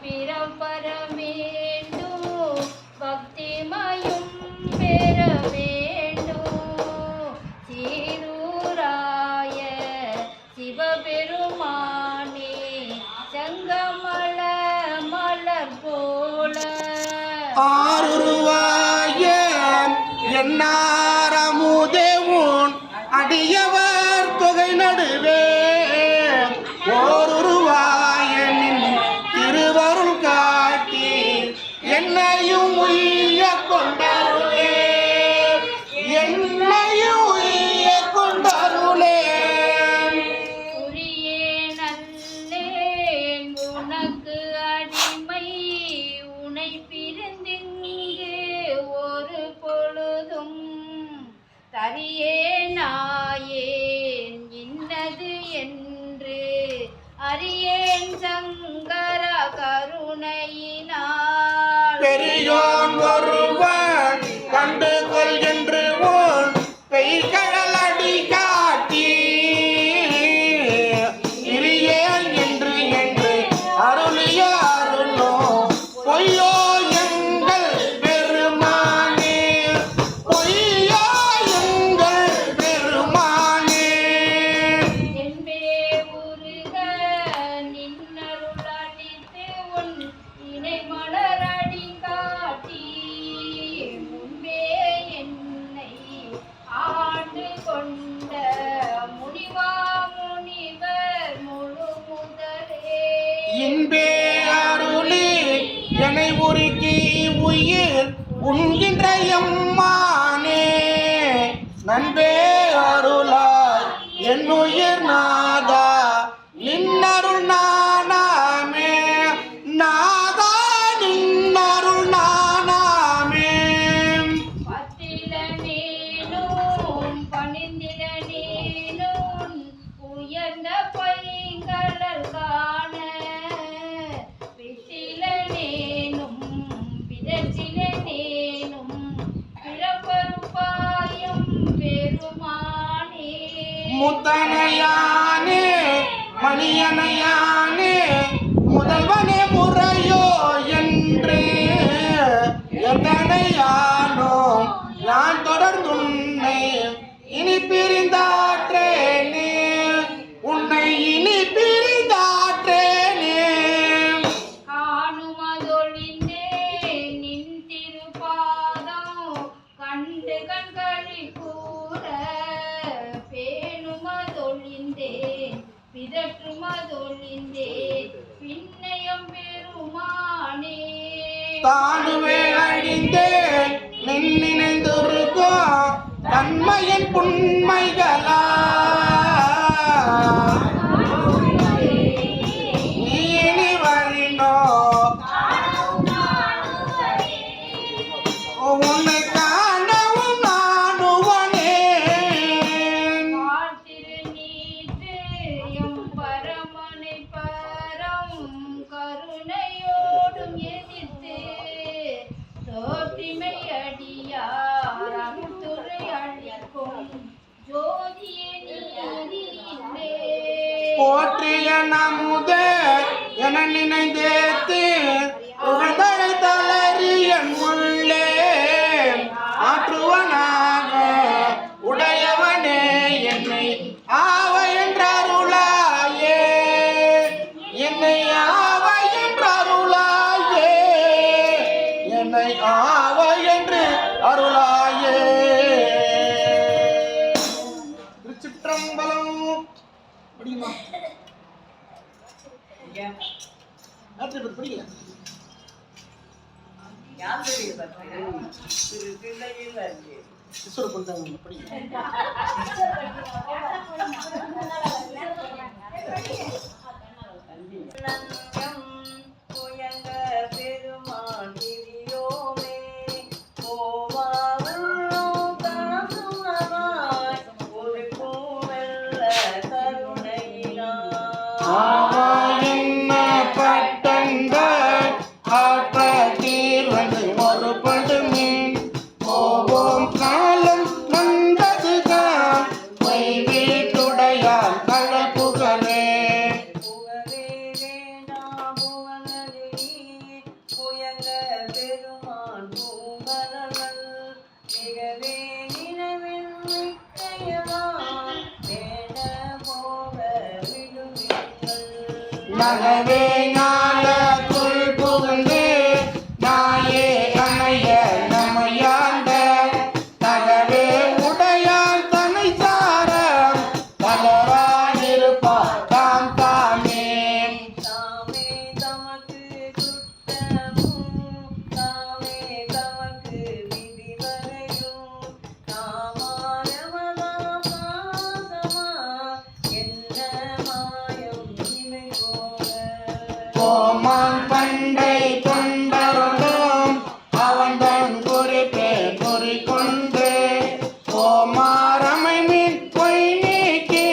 பிறப்பர வேண்டும் பக்திமயும் பெற வேண்டும் சீரூராய சிவபெருமானே சங்கமல மலர் போல ஆருருவாய என்னாரமுதே உன் அடியவர் தொகை நடுவே ஓருருவாய நின் திருவருள் காட்டி என்னையும் உய்ய கொண்டருளே என்னையும் உய்ய கொண்டருளே உரியேன் அல்லேன் உனக்கு அடிமை உனை பிரிந்திங்கு ஒரு பொழுதும் தரியேனாயேன் இன்னது என்று அறியேன் சங்கர கருணையினால் பெரியோன் ஒருவன் கண்டு கொள் என்று உன் பெய்கடல் அடி காட்டி இரியேன் என்று அருளிய அருளோ பொய்யோ எங்கள் பெருமானே பொய்யோ எங்கள் பெருமானே என்பே உருக நின்னருளடித்து உன் இணை மலரடி காட்டி முன்பே என்னை ஆண்டு கொண்ட முனிவா முனிவர் முழு முதலே இன்பே அருளி என்னை உருக்கி உயிர் உண்கின்ற எம்மானே நன்பே அருளாய் என் உயிர் நாதா நின்னருள் நானாமே நாதா நின்னருள் நானாமே பத்தில நீனும் பணிந்திட நீனும் உயர்ந்த பைங்கடல் காண பித்தில நேனும் பிதற்றில நேனும் பிறப்பருப்பாயம் பெருமானே முத்தனையானே மணியனையானே முதல்வனே முறையோ என்று எத்தனையானோ நான் தொடர்ந்துன்னை இனி பிரிந்தாற்றேனே உன்னை இனி பிரிந்தாற்றேனே காணுமதொழிந்தே நின் திருப்பாதம் கண்டு கண்களி கூற பேணுமதொழிந்தே பிதற்றுமதொழிந்தே பின்னையம் பெருமானே தானுவே அழிந்தே நினைந்திருக்கும் தன்மையின் புண்மைகளா நீ வழினோ உன்னை காணவும் நானுவனே வாழ்த்திரு நீற்று எம் பரமனை பரம் கருணையோடும் எதிர்த்து தோற்றிமை அடியார் அமுத்துரை அழிக்கும் ஜோதியே நீரிலே போற்றிய நமுதே என நினைந்தேத்து உகந்தழை தளரியன் உள்ளே ஆற்றுவனாக உடையவனே என்னை ஆவ என்றருளாயே என்னை ஆவ என்றருளாயே என்னை ஆவ என்று அருளாயே திருச்சிற்றம்பலம் படிக்குமா படிக்கல புயங்க பெருமான் திரியோமே ஒரு பூவெல்ல கருணையினார் பட்டங்கள் ஆற்ற தீர்வது ஒரு படுமீன் போவோம் காலம் வந்ததுதான் பொய் வீட்டுடையால் கடல் புகழே புகழே வேண்டாம் நகவே ஞானத்துள் புகுந்து நாயே அணைய நமையாண்ட தகவே உடையான் தனை சார தளராயிருப்பார் தாம் தாமே. தாமே தமக்கு சுட்டமும் தாமே தமக்கு விதிவரையும் காமாரவதா பாசமா என்ன மாயம் இவை போல. கோமான் பண்டை தொண்டருளும் அவன் தன் குறிப்பே குறிக்கொண்டு கோமாரமை மீன் பொய் நீக்கி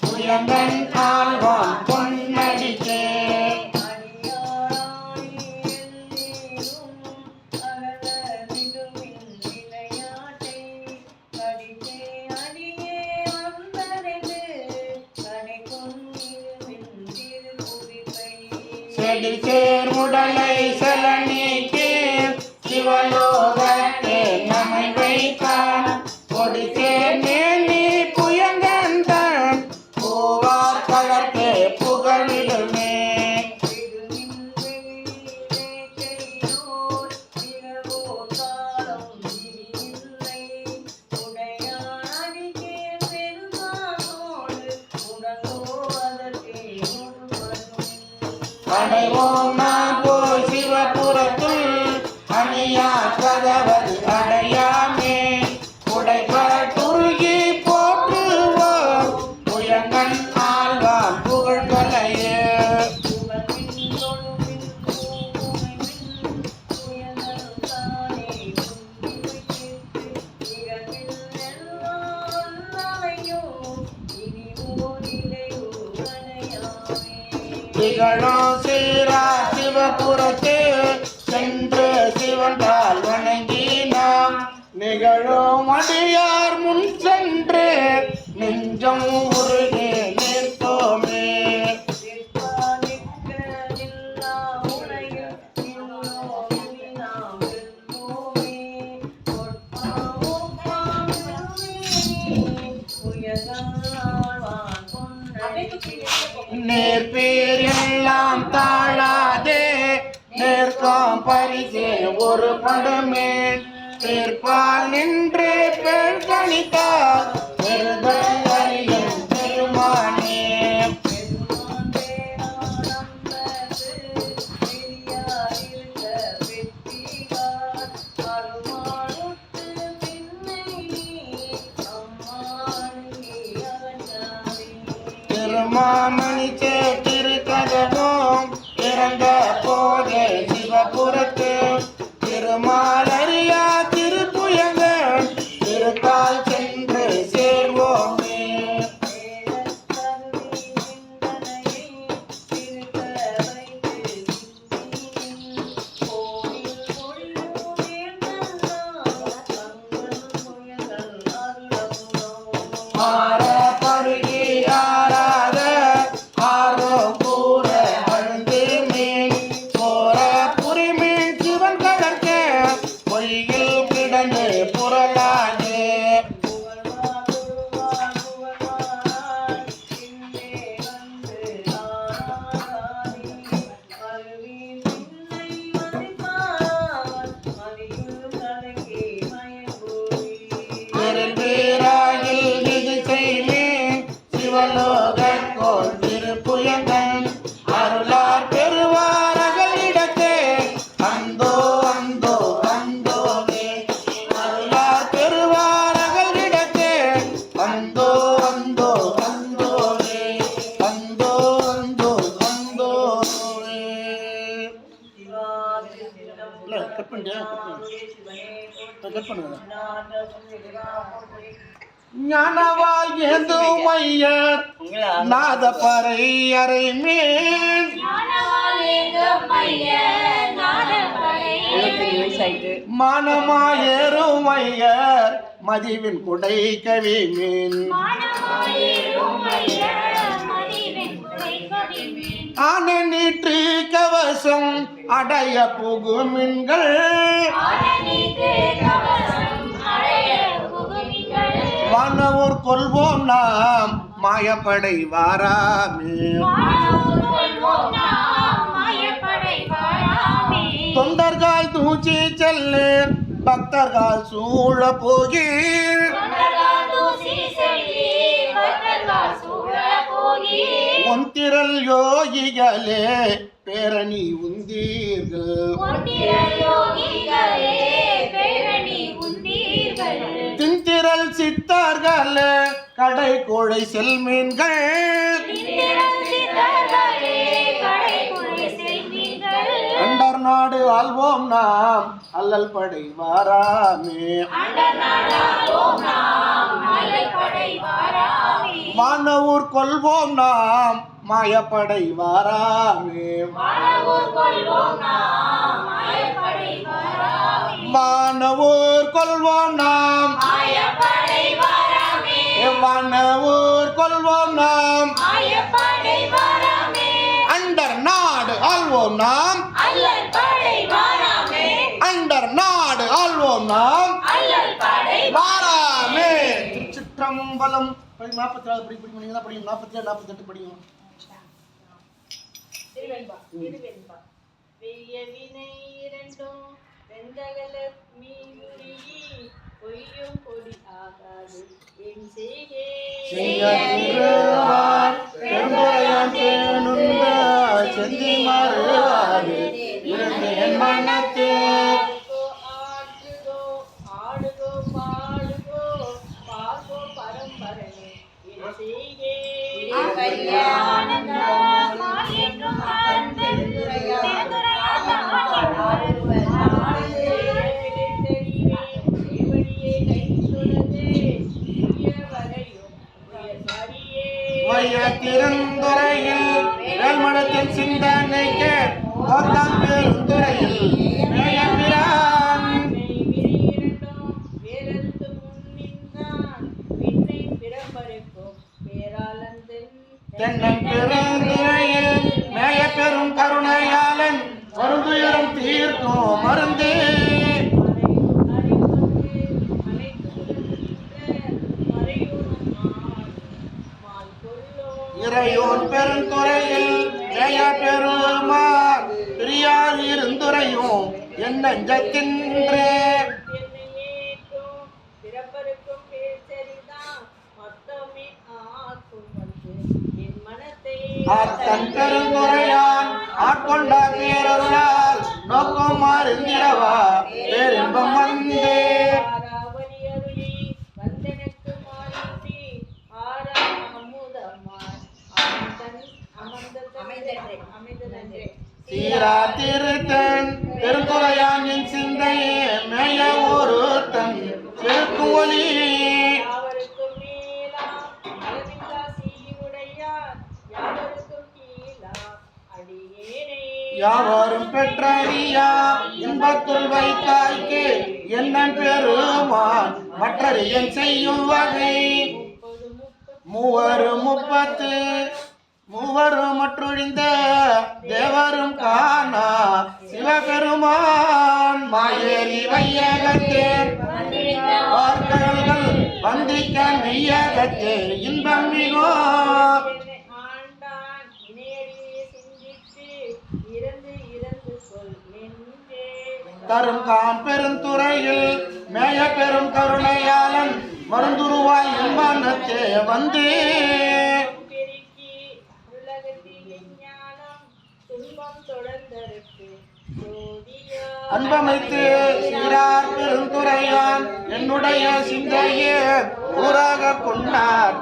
புயங்கன் ஆழ்வான் பொன்னடிக்கே. அடியாராணி எல்லீரும் அகல விடுமின் விளையாட்டை கடித்தே அடியே வந்தடைந்து கடை கொண்டிருமின் திருக்குறிப்பை. செடி சேர் உடலை செல நீக்கி சிவலோகத்தே நம்மை வைத்தான் கொடி சேர் மேனி புயங்கன் தன் பூவார் கலர்க்கே புகழிடுமே. விடுமின் வெளியிலே கையோர் இரவோ காலம் விரியில்லை உடையான் அடிக்கே பெருமானோடு உடலோ அதற்கே ஒருவனும். அடைவோம் நாம் போய் சிவபுரத்துள் அணியா கதவது அடையாமே உடைபட்டுருகி போற்றுவோம் புயங்கன் ஆழ்வான் புகழ்கலையே. புகழ்மின் தொழுமின் பூவுமைமின் புயலும் தானே உந்தி வைத்திட்டு இகழ்வில் எல்லாம் வல்லமையோ இனி ஓரிலையோ அணையாமே. திகழோ சீரா சிவபுரத்து சென்று சிவன்பால் வணங்கி நாம் நிகழும் அடியார் முன் சென்று நெஞ்சம் உருகி நிற்போமே. நிற்பானிற்க நில்லா உலகில் நின்றோம் இனி நாம் வெல்வோமே. பொற்பாம் ஒப்பாம் பெருமேனி புயல் ஆழ்வான் பொன்னடிக்கே. நேர்பேர் எல்லாம் தாழாதே நேர்காம் பரிசே ஒரு படுமே பேர்பால் நின்று பெண் கணித்தார் பெருதல் அறியும் பெருமானே. பெருமான் பேரானந்தது பெரியாரிருக்க வெற்றிகார் அருமாளுட்டு பின்னை அம்மானி அகன்றாரே. திருமாமணி திருக்கதவும் இறந்த போதே சிவபுரத்து திருமாலறியா திருப்புயங்கள் திருக்கால் சென்று சேர்வோமே. வேடக்கருவி சிந்தனையை திருக்க வைத்து சிந்தியின் கோவில் பொழியும் நேர்ந்தெல்லாம் தங்கள் புயல்கள் அருளமுதோ. ஆர பருகி ஆராத ஆரோ கூற அழுந்து மீன் போற புரிமீன் சிவன் கடற்கே பொய்யில் கிடந்து புரளாதே. புகழ்வார் புகழ்வார் புகழ்வார் பின்னே வந்து ஆராதாரி அருவி பின்னை மதிப்பார் மதியுள் கலக்கே மயங்கோரி. பெரும்பேராயில் இது செய்மேன் சிவலோகோள் திருப்புயங்கன் அருளார் பெறுவாரகளிடத்தே அந்தோ அந்தோ அந்தோவே அருளார் பெறுவாரகளிடத்தே அந்தோ அந்தோ அந்தோவே அந்தோ அந்தோ அந்தோவே. இல்ல, கட் பண்ணிட்டியா? கட் பண்ணுங்க. ஞானவாய் ஏந்தும் ஐயர் நாதப்பறை அறை மேல் மானமாயேறும் ஐயர் மதிவின் குடை கவி மீன் ஆனை நீற்று கவசம் அடைய புகுமின்கள் வானவர் கொள்வோம் நாம் மாயப்படை வாராமே ஆழ்வோம் நாம் மாயப்படை வாராமே. தொண்டர்கள் தூச்சி செல்லு பக்தர்கள் சூழ போகீர். தொண்டர்கள் தூசி செல்லி பக்தர்கள் சூழ போகீர். ஒன்திரள் யோகிகளே பேரணி உந்தீர்கள். ஒன்றிரள் யோகிகளே பேரணி உந்தீர்கள். திந்திரள் சித்தர்களே கடை கோழை செல்மீன்கள். திந்திரள் சித்தர்களே கடைக்குழை செல்வீர்கள். அண்டர் நாடு ஆள்வோம் நாம் அல்லல் படை வாராமே. அண்டர் நாடாளுவோம் நாம் மாயப்படை வாராமே. மானவூர் கொள்வோம் நாம் மாயப்படை வாராமே. வானவூர் கொள்வோம் நாம் மாயப்படை வாராமே. வானவூர் கொள்வோம் நாம் மாயப்படை வாராமே. வானவூர் கொள்வோம் நாம் மாயப்படை வாராமே. அண்டர் நாடு ஆள்வோம் நாம் அல்லல் படை வாராமே. அண்டர் நாடு ஆள்வோம் நாம் அல்லல் படை வாராமே. திருச்சிற்றம்பலம் 44 படிங்க, நீங்க தான் படிங்க. 47 48 படிங்க. திருவெண்பா வெய்ய வினை இரண்டும் வெந்தகல மீறி பொய்யும் பொடி ஆகாது என் செய்கே செய்யார் பெரும்புரையான் தேனுண்ட செந்தி மாறுவாரு இருந்து என் மனத்தே. ஆடுகோ ஆடுகோ பாடுகோ பார்கோ பரம்பரனே என் செய்கே ஆனந்தமாயேற்றும் அன்பர் திருத்துறையான் திருந்துறையில் வேல்மடத்தின் சிந்தனைக்கு ஓத்தம் பெருந்துறையில் மேயபிரான் தென்னன் பெருந்துறையில் மேய பெரும் கருணையாளன் மருந்துயரும் தீர்க்கும் மருந்தே. இறையோன் பெருந்துறையில் மேய பெருமான் பிரியார் இருந்துரையும் என் நெஞ்சத்தின்றே. அத்தன் பெருந்துரையான் ஆட்கொண்ட பேரருளால் நோக்கம் மருந்திரவா பேரின்பம் வந்தே. சீரா திருத்தன் பெருந்துரையான் என் சிந்தையே மேய ஒருத்தன் செருக்கும் ஒளி. யாவரும் பெற்றறியா இன்பத்துள் வைத்தாய்க்கு என்னன் பெருமான் மற்றறியன் செய்யும் வகை. மூவரும் 30 மூவரும் மற்றொழிந்த தேவரும் காணா சிவபெருமான் மாயேறி வையகத்தே வார்த்தைகள் வந்திக்க மெய்யகத்தே இன்பம் மிகோ. தரும் கான் பெருந்துறையில் மேய பெரும் கருணையாளன் மருந்துருவாய் இன்பனத்தே வந்து. அன்பமைத்து சீரார் பெருந்துரையான் என்னுடைய சிந்தையே ஊராக கொண்டார்.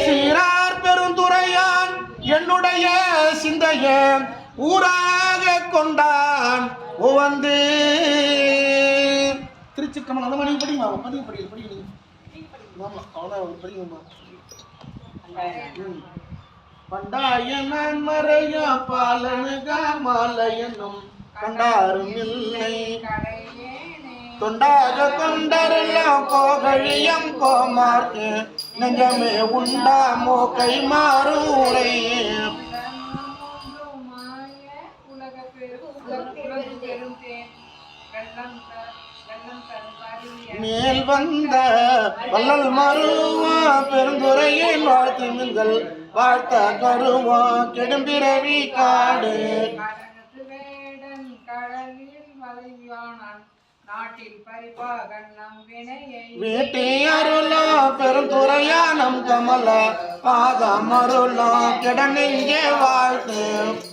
சீரார் பெருந்துரையான் என்னுடைய சிந்தையே ஊராக கொண்டான் வந்து. திருச்சிற்றம்பலம் அந்த மணி படிங்க பதிவு படிங்க. ஆமா அவனா படிங்கம்மா. பண்டாய நான் மறைய பாலனுக மாலை என்னும் கண்டாரும் இல்லை. தொண்டாக கொண்டரெல்லாம் கோகழியம் கோமார்க்கு நெஞ்சமே உண்டாமோ கை மாறுரை. மேல் வந்த வள்ளல் மருவா பெருந்துரையின் வாழ்த்துங்கள் வாழ்த்த கருவா கெடும்பிறவி காடு கடனத்து வேடன் கடலில் வலையானான் நாட்டில் பரிபாகன் நம் வினையை வீட்டி அருளா பெருந்துறையா நம் கமல பாதம் அருளா கிடநெஞ்சே வாழ்த்து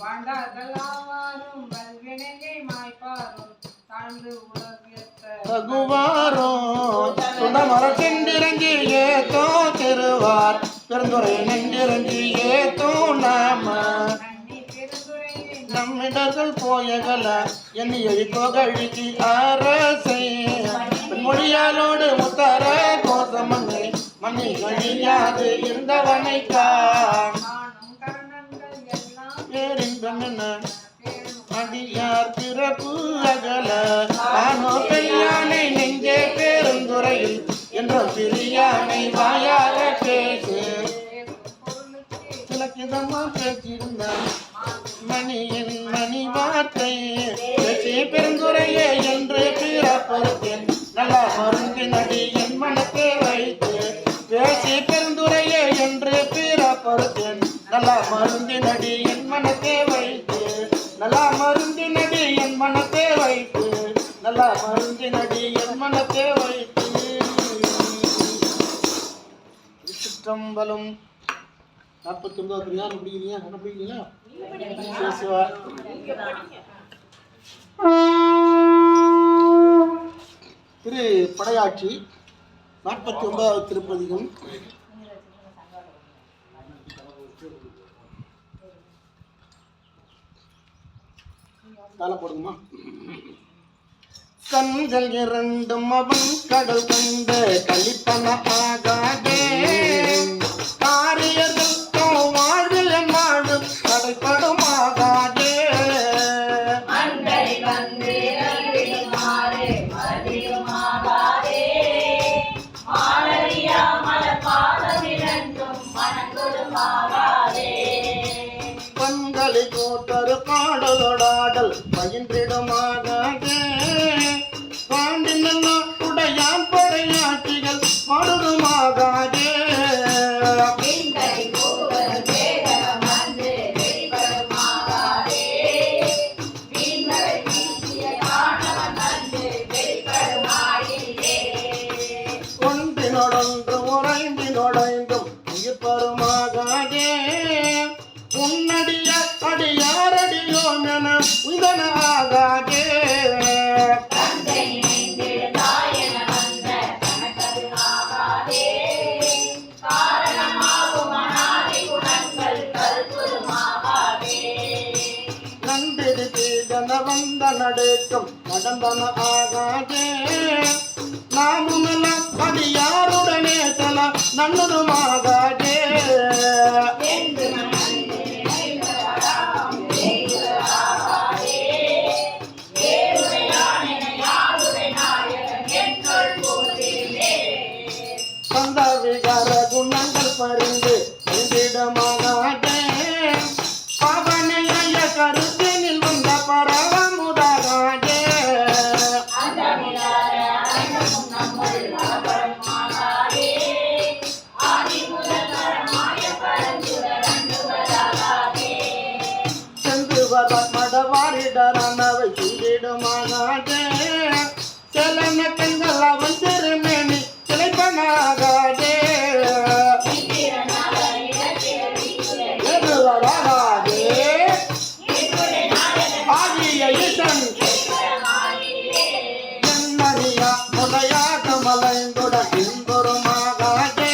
வாண்டாதலாவாரும் வல்வினையை மாய்ப்பாரும் தாழ்ந்து உலகியத்த தகுவாரோ சுடமரத்தின்றிரஞ்சி ஏத்தோ திருவார் பெருந்துறை நெஞ்சிரஞ்சி ஏத்தோ நாம நன்னி பெருந்துரையை நம்மிடர்கள் போயகல எண்ணியை புகழ்ச்சி அரசை மொழியாலோடு முத்தர கோசமங்கை மணி கழியாது இருந்தவனை காணும் கரணங்கள் எல்லாம் பேரின்பமென்ன பேரும் அடியார் பிறப்பு அகல ஆனோ பெரியானை நெஞ்சே பெருந்துறையில் என்ற பிரியானை வாயார பேசு பொருளுக்கு சிலக்கிதமா பேச்சிருந்தான் மணியின் மணி வார்த்தை பேசி பெருந்துறையே என்று பிறப்பறுத்தேன் நல்லா மருந்தினடி என் மனத்தை வைத்து பேசி பெருந்துறையே என்று பிறப்பறுத்தேன் நல்லா மருந்தினடி என் மனத்தை வைத்து நல்லா மருந்தினடி என் மனத்தை வைத்து நல்லா மருந்தினடி என் மனத்தை வைத்து சிற்றம்பலம் 49 யார் பிடிக்கிறீங்க என்ன பிடிக்கிறீங்களா சிவா திரு படையாட்சி 49வது திருப்பதிகம் கால போடுங்கம்மா கண்கள் இரண்டும் அவன் கடல் கண்டு கழிப்பன ஆகாதே காரியர்கள் வாழ்வில் வாழ்வு தடைப்படும் ஆகாதே மண்டை வந்து இறங்கிடுமாறு மதியுமாகாதே மாலரியா மலர் பாதம் இரண்டும் மணங்குடுமாகாதே கண்களை கோட்டரு பாடலோடாடல் பயின்றிடுமாகாதே பாண்டினெல்லாம் உடையான் படையாட்சிகள் பாடுதுமாகாதே விண்கை போவர் வேதனம் வந்து வெளிப்படுமாகாதே வீண்மலை வீசிய காணவன் வந்து வெளிப்படுமாயிலே ஒன்றினொடொன்று உறைந்தினொடைந்தும் உயிர் பருமாகாதே உன்னடிய அடியாரடியோம் என உதனாகாதே தந்தை நினைந்திருந்தாயென வந்த தனக்கது ஆகாதே காரணமாகும் அநாதி குணங்கள் கல்புருமாகாதே நன்றிது தீதன வந்த நடுக்கம் நடந்தன ஆகாதே நாமுமெல்லாம் அடியாருடனே தல நன்னதுமாகாதே என்று மனதில் நினைவதாம் செய்வதாகாதே ஏழுடையான் என யாருடை நாயகன் என்னுள் போதிலே சந்த விகார குணங்கள் பறிந்து எழுதிடமாகாதே பாவனைய கருத்தினில் வந்த பரவமுதாகாதே அந்த மிலார அனைத்தும் நம்முள் அபரமாகாதே ஆதி முதல் பரமாய பரஞ்சுடர் அண்டுவதாகாதே சென்று வர மடவாரிடரானவை செய்திடுமாகாதே செலன கண்கள் அவன் திருமேனி சிலைப்பனாகாதே எது வராதே ஆகிய ஈசன் என்னறியா முடையாக மலைந்துடன் இன்பொருமாகாதே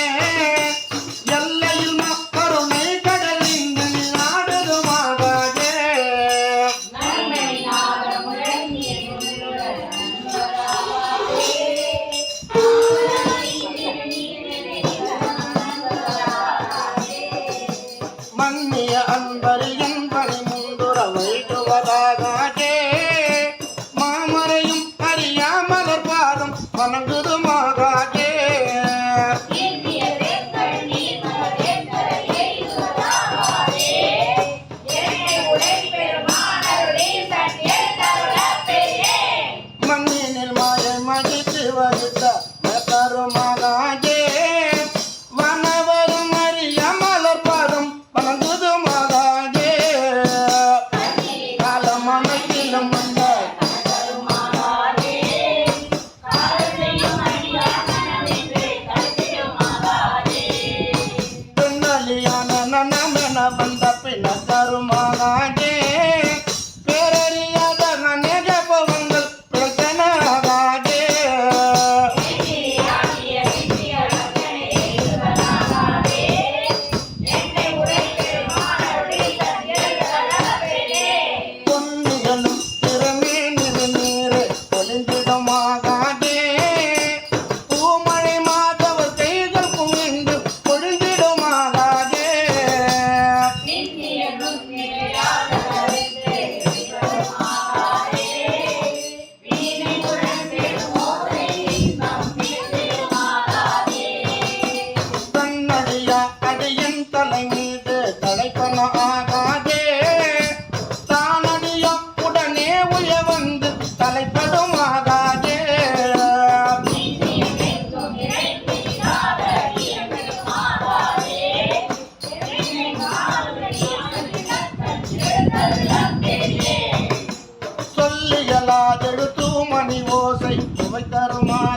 எல்லையில் கருணை கடலின் ஆடுதுமாகாதே மன்னிய அன்பரில் என்பனை முந்துர வைத்துவதாகாதே மாமரையும் அறியாமலர் பாதம் வணங்குதுமாகாதே மண்ணினில் மாயை மதித்து வகித்த தருமாகாதே வனவரும் அறியாமலர் பாதம்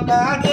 சொல்லாத